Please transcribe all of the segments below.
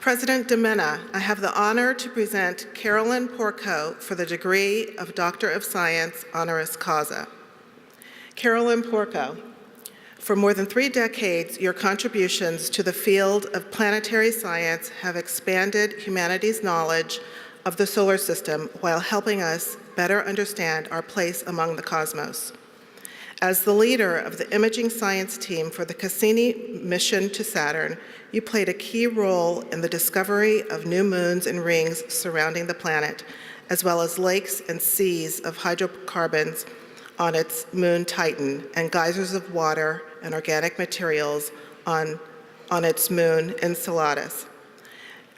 President Domena, I have the honor to present Carolyn Porco for the degree of Doctor of Science honoris causa. Carolyn Porco, for more than 3 decades, your contributions to the field of planetary science have expanded humanity's knowledge of the solar system while helping us better understand our place among the cosmos. As the leader of the imaging science team for the Cassini mission to Saturn, you played a key role in the discovery of new moons and rings surrounding the planet, as well as lakes and seas of hydrocarbons on its moon Titan and geysers of water and organic materials on its moon Enceladus.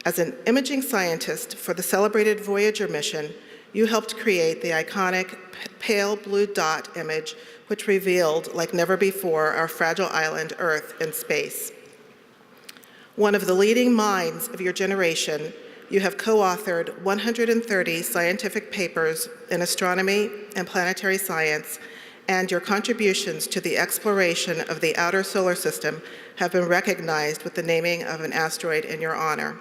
As an imaging scientist for the celebrated Voyager mission, you helped create the iconic pale blue dot image, which revealed, like never before, our fragile island, Earth, in space. One of the leading minds of your generation, you have co-authored 130 scientific papers in astronomy and planetary science, and your contributions to the exploration of the outer solar system have been recognized with the naming of an asteroid in your honor.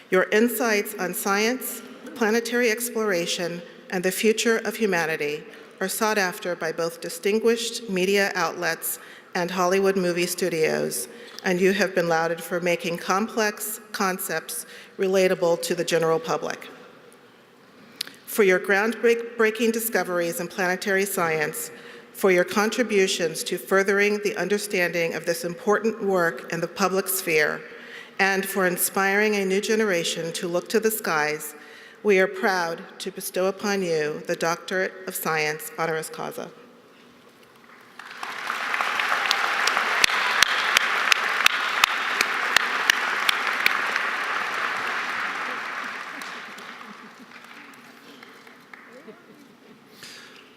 Your insights on science, planetary exploration, and the future of humanity are sought after by both distinguished media outlets and Hollywood movie studios, and you have been lauded for making complex concepts relatable to the general public. For your groundbreaking discoveries in planetary science, for your contributions to furthering the understanding of this important work in the public sphere, and for inspiring a new generation to look to the skies, we are proud to bestow upon you the Doctorate of Science honoris causa.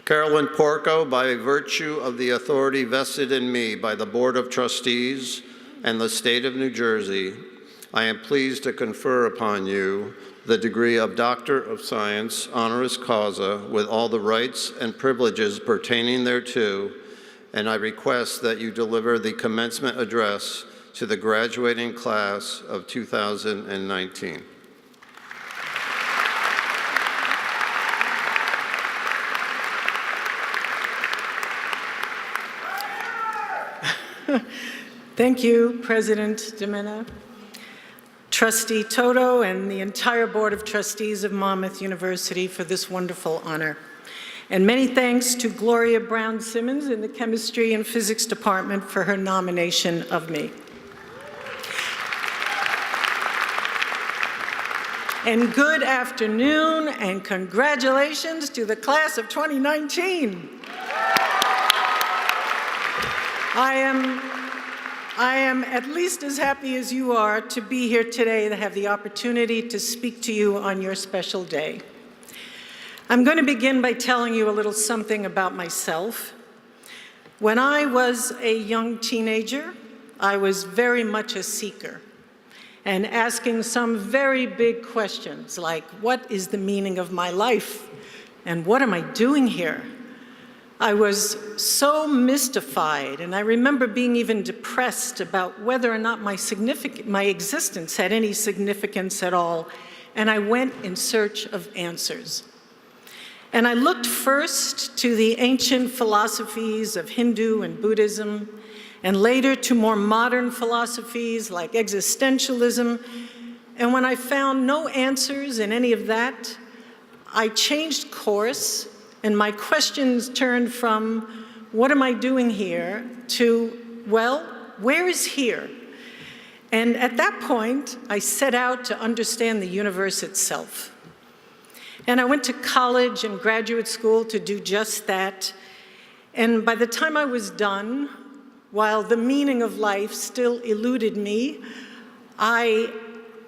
Carolyn Porco, by virtue of the authority vested in me by the Board of Trustees and the State of New Jersey, I am pleased to confer upon you the degree of Doctor of Science honoris causa with all the rights and privileges pertaining thereto, and I request that you deliver the commencement address to the graduating class of 2019. Thank you, President Domena, Trustee Toto, and the entire Board of Trustees of Monmouth University for this wonderful honor. And many thanks to Gloria Brown-Simmons in the Chemistry and Physics Department for her nomination of me. And good afternoon, and congratulations to the class of 2019. I am at least as happy as you are to be here today to have the opportunity to speak to you on your special day. I'm going to begin by telling you a little something about myself. When I was a young teenager, I was very much a seeker and asking some very big questions like, what is the meaning of my life? And what am I doing here? I was so mystified, and I remember being even depressed about whether or not my existence had any significance at all, and I went in search of answers. And I looked first to the ancient philosophies of Hindu and Buddhism, and later to more modern philosophies like existentialism, and when I found no answers in any of that, I changed course. And my questions turned from, what am I doing here, to, well, where is here? And at that point, I set out to understand the universe itself. And I went to college and graduate school to do just that. And by the time I was done, while the meaning of life still eluded me, I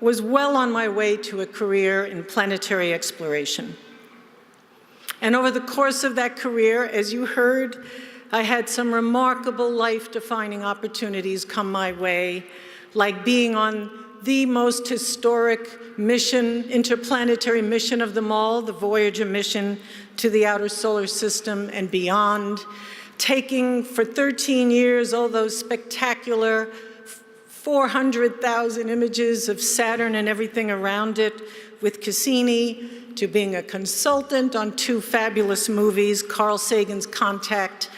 was well on my way to a career in planetary exploration. And over the course of that career, as you heard, I had some remarkable life-defining opportunities come my way, like being on the most historic mission, interplanetary mission of them all, the Voyager mission to the outer solar system and beyond, taking for 13 years all those spectacular 400,000 images of Saturn and everything around it with Cassini, to being a consultant on 2 fabulous movies, Carl Sagan's Contact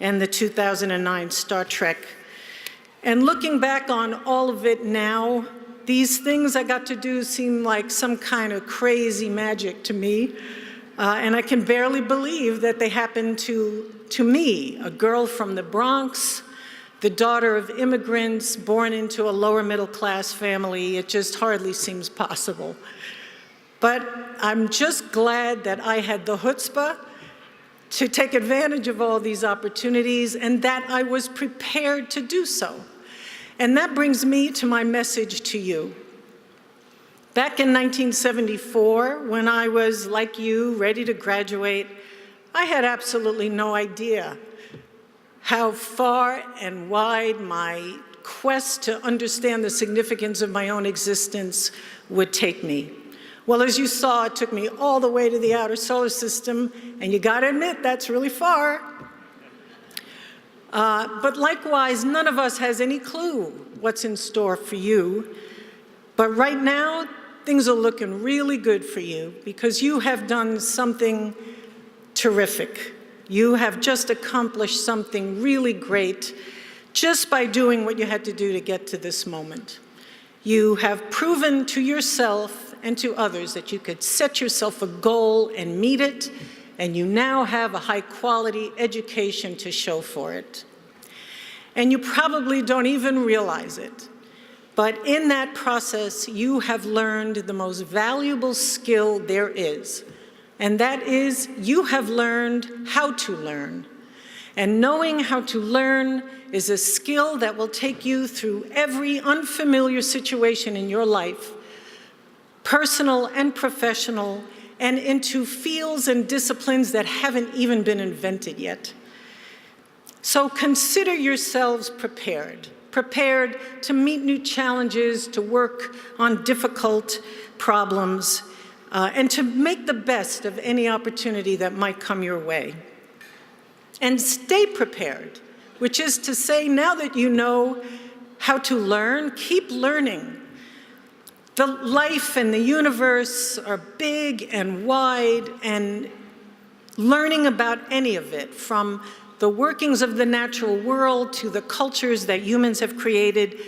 and the 2009 Star Trek. And looking back on all of it now, these things I got to do seem like some kind of crazy magic to me. And I can barely believe that they happened to me, a girl from the Bronx, the daughter of immigrants born into a lower middle class family. It just hardly seems possible. But I'm just glad that I had the chutzpah to take advantage of all these opportunities and that I was prepared to do so. And that brings me to my message to you. Back in 1974, when I was, like you, ready to graduate, I had absolutely no idea how far and wide my quest to understand the significance of my own existence would take me. Well, as you saw, it took me all the way to the outer solar system, and you gotta admit, that's really far. But likewise, none of us has any clue what's in store for you. But right now, things are looking really good for you because you have done something terrific. You have just accomplished something really great just by doing what you had to do to get to this moment. You have proven to yourself and to others that you could set yourself a goal and meet it, and you now have a high-quality education to show for it. And you probably don't even realize it, but in that process, you have learned the most valuable skill there is, and that is you have learned how to learn. And knowing how to learn is a skill that will take you through every unfamiliar situation in your life, personal and professional, and into fields and disciplines that haven't even been invented yet. So consider yourselves prepared to meet new challenges, to work on difficult problems, and to make the best of any opportunity that might come your way. And stay prepared, which is to say, now that you know how to learn, keep learning. The life and the universe are big and wide, and learning about any of it, from the workings of the natural world to the cultures that humans have created,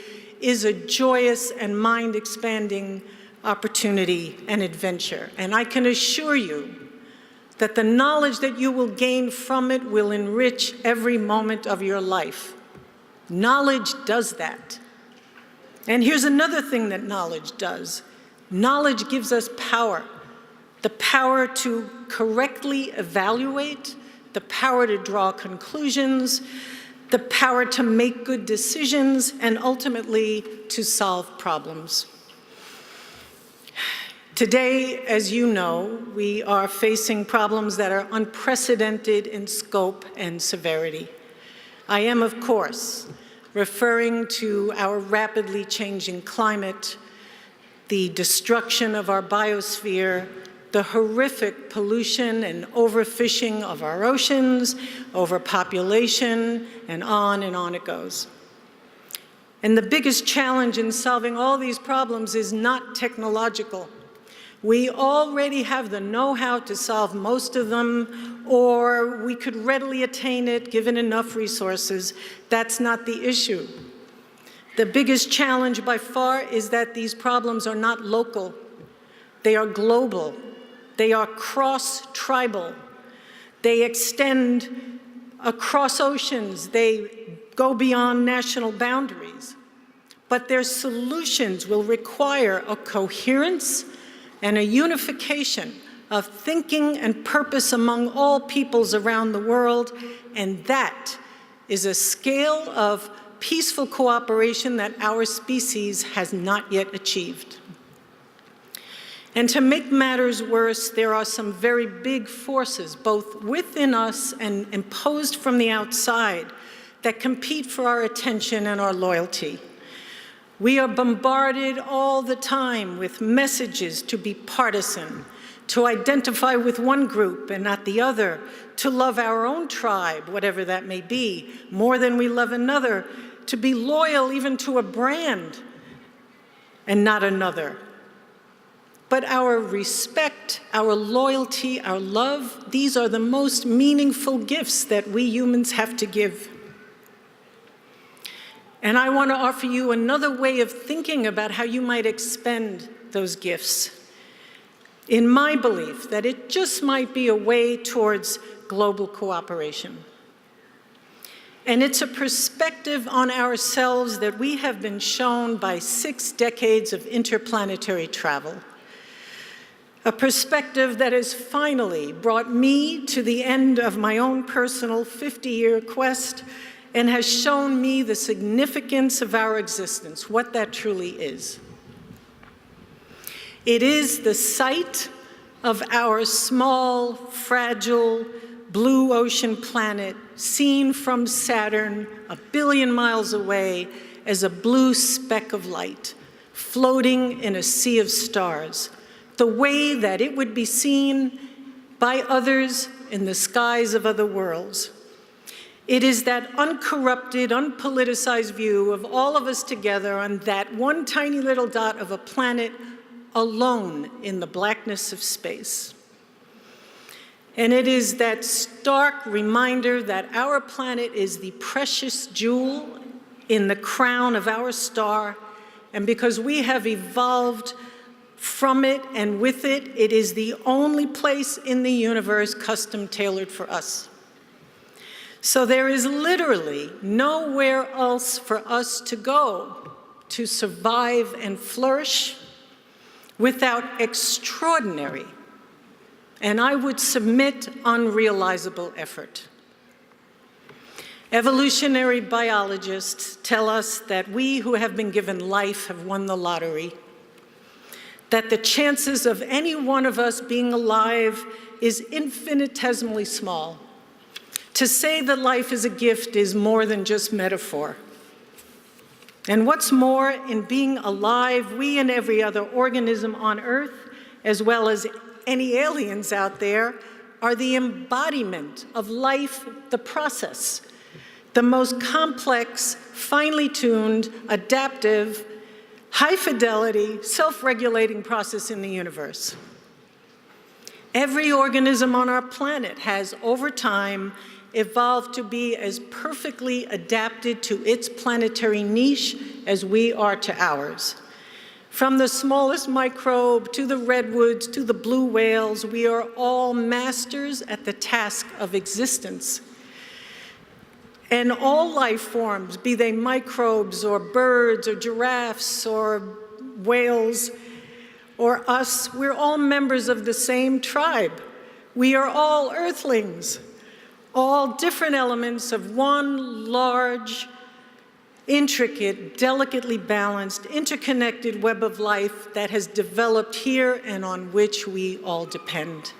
is a joyous and mind-expanding opportunity and adventure. And I can assure you that the knowledge that you will gain from it will enrich every moment of your life. Knowledge does that. And here's another thing that knowledge does. Knowledge gives us power. The power to correctly evaluate, the power to draw conclusions, the power to make good decisions, and ultimately to solve problems. Today, as you know, we are facing problems that are unprecedented in scope and severity. I am, of course, referring to our rapidly changing climate, the destruction of our biosphere, the horrific pollution and overfishing of our oceans, overpopulation, and on it goes. And the biggest challenge in solving all these problems is not technological. We already have the know-how to solve most of them, or we could readily attain it given enough resources. That's not the issue. The biggest challenge by far is that these problems are not local. They are global. They are cross-tribal. They extend across oceans. They go beyond national boundaries. But their solutions will require a coherence and a unification of thinking and purpose among all peoples around the world, and that is a scale of peaceful cooperation that our species has not yet achieved. And to make matters worse, there are some very big forces, both within us and imposed from the outside, that compete for our attention and our loyalty. We are bombarded all the time with messages to be partisan, to identify with one group and not the other, to love our own tribe, whatever that may be, more than we love another, to be loyal even to a brand and not another. But our respect, our loyalty, our love, these are the most meaningful gifts that we humans have to give. And I want to offer you another way of thinking about how you might expend those gifts. In my belief that it just might be a way towards global cooperation. And it's a perspective on ourselves that we have been shown by 6 decades of interplanetary travel. A perspective that has finally brought me to the end of my own personal 50-year quest and has shown me the significance of our existence, what that truly is. It is the sight of our small, fragile, blue ocean planet seen from Saturn a billion miles away as a blue speck of light floating in a sea of stars, the way that it would be seen by others in the skies of other worlds. It is that uncorrupted, unpoliticized view of all of us together on that one tiny little dot of a planet alone in the blackness of space. And it is that stark reminder that our planet is the precious jewel in the crown of our star, and because we have evolved from it and with it, it is the only place in the universe custom tailored for us. So there is literally nowhere else for us to go to survive and flourish without extraordinary, and I would submit unrealizable effort. Evolutionary biologists tell us that we who have been given life have won the lottery, that the chances of any one of us being alive is infinitesimally small. To say that life is a gift is more than just metaphor. And what's more, in being alive, we and every other organism on Earth, as well as any aliens out there, are the embodiment of life, the process, the most complex, finely tuned, adaptive, high-fidelity, self-regulating process in the universe. Every organism on our planet has, over time, evolved to be as perfectly adapted to its planetary niche as we are to ours. From the smallest microbe to the redwoods to the blue whales, we are all masters at the task of existence. And all life forms, be they microbes or birds or giraffes or whales or us, we're all members of the same tribe. We are all earthlings, all different elements of one large, intricate, delicately balanced, interconnected web of life that has developed here and on which we all depend.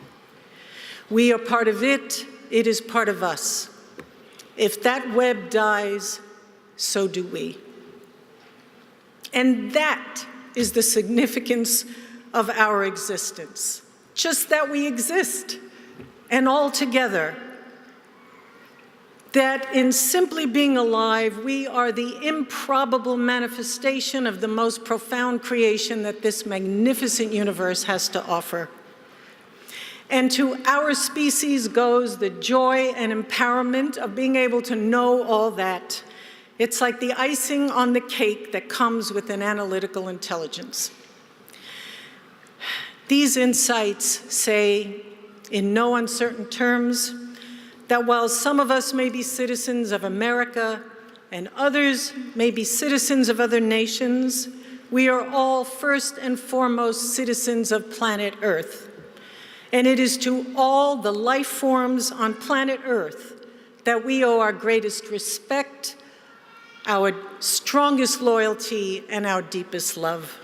We are part of it, it is part of us. If that web dies, so do we. And that is the significance of our existence. Just that we exist, and all together. That in simply being alive, we are the improbable manifestation of the most profound creation that this magnificent universe has to offer. And to our species goes the joy and empowerment of being able to know all that. It's like the icing on the cake that comes with an analytical intelligence. These insights say, in no uncertain terms, that while some of us may be citizens of America and others may be citizens of other nations, we are all first and foremost citizens of planet Earth. And it is to all the life forms on planet Earth that we owe our greatest respect, our strongest loyalty, and our deepest love.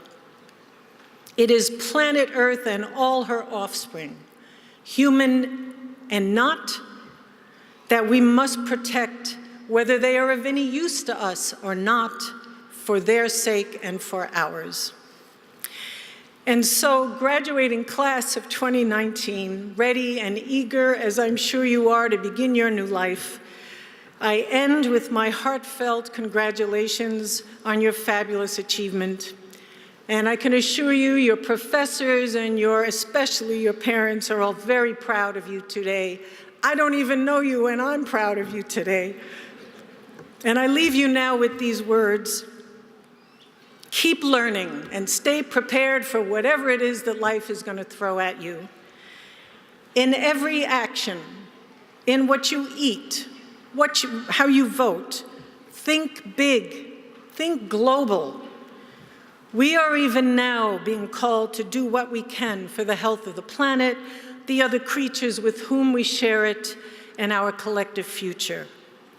It is planet Earth and all her offspring, human and not, that we must protect, whether they are of any use to us or not, for their sake and for ours. And so, graduating class of 2019, ready and eager, as I'm sure you are, to begin your new life, I end with my heartfelt congratulations on your fabulous achievement. And I can assure you, your professors and especially your parents are all very proud of you today. I don't even know you, and I'm proud of you today. And I leave you now with these words. Keep learning and stay prepared for whatever it is that life is going to throw at you. In every action, in what you eat, how you vote, think big, think global. We are even now being called to do what we can for the health of the planet, the other creatures with whom we share it, and our collective future.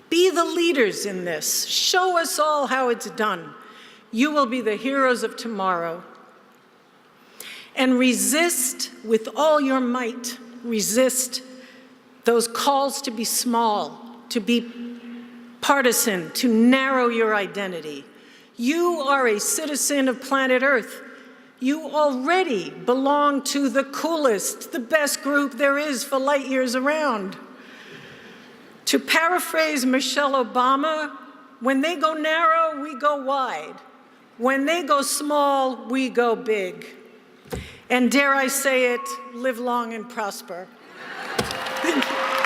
Be the leaders in this. Show us all how it's done. You will be the heroes of tomorrow. And resist with all your might, resist those calls to be small, to be partisan, to narrow your identity. You are a citizen of planet Earth. You already belong to the coolest, the best group there is for light years around. To paraphrase Michelle Obama, when they go narrow, we go wide. When they go small, we go big. And dare I say it, live long and prosper. Thank you.